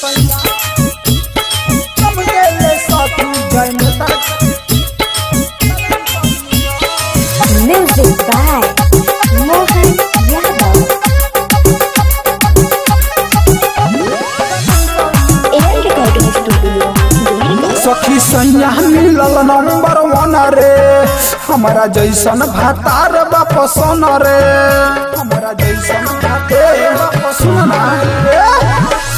Music by Mohan Yadav. Air Recording Studio. सखी सैया मिलल नंबर 1 रे, हमारा जैसन भातार वापस न रे, हमारा जैसन भातार वापस न रे।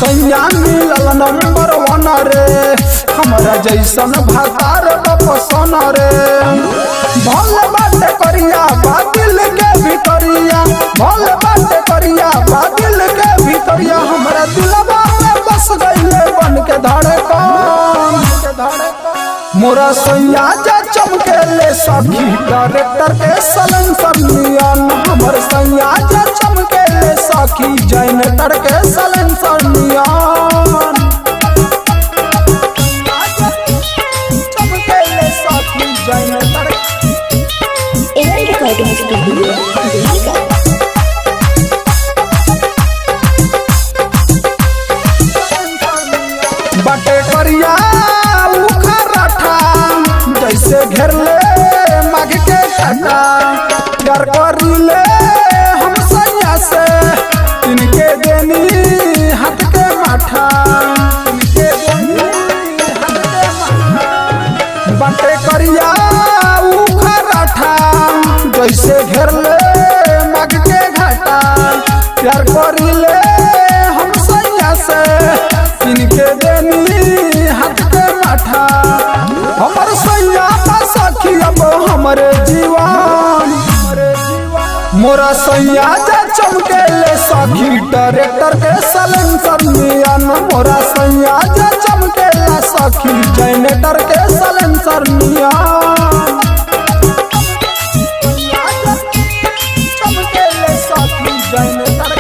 सैया मिलल नंबर 1 रे, हमारा जैसन भातार वापस न रे। भल बात करिया बादल के भितरिया, भल बात करिया बादल के भितरिया, हमारा दिलवा में बस गइले बन के धड़कन। मोरा सैया जा चमकेले सखी डायरेक्टर के सलेंसर नियन, हमर सैया जा चमकेले सखी जनरेटर के सलेंसर नियन। चमकेले सखी जनरेटर Air Recording Studio. बटे करिया जैसे घेर ले माग के काटा, प्यार करिले हम सैया से इनके देनी हाथ के माठा, इनके देनी हाथ के माठा। बटे करिया उखराठा जैसे घेर ले माग के घाटा, प्यार करिले हम सैया से इनके देनी हाथ के माठा। हमर सैया सखी अब हमरे जीवन, मोरा सैया जा चमकेले सखी डायरेक्टर के सलेंसर नियन, मोरा सैया जा चमकेला सखी जनरेटर के सलेंसर नियन। चमकेले सखी जनरेटर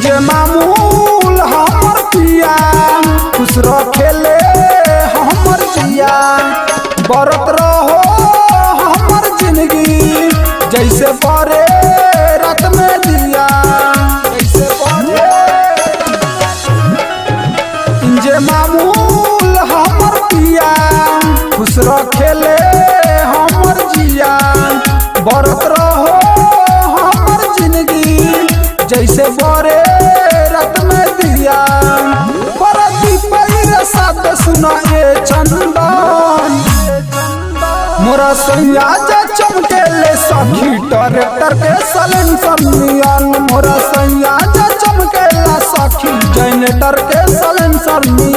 जे मामूल हमर पिया, खुश रखेले हमर जिया, बरत रहो हमर जिंदगी जैसे बरे रात में दिया, जैसे बरे। जे मामूल हमर पिया, खुश रखेले हमर जिया, बरत रहो हमर जिंदगी जैसे बरे रात में दिया। साथ सुना ये चंदन, मोरा सैया जा चमकेले सखी डायरेक्टर के सलेंसर नियन, मोरा सैया जा चमकेला सखी जनरेटर के सलेंसर नियन।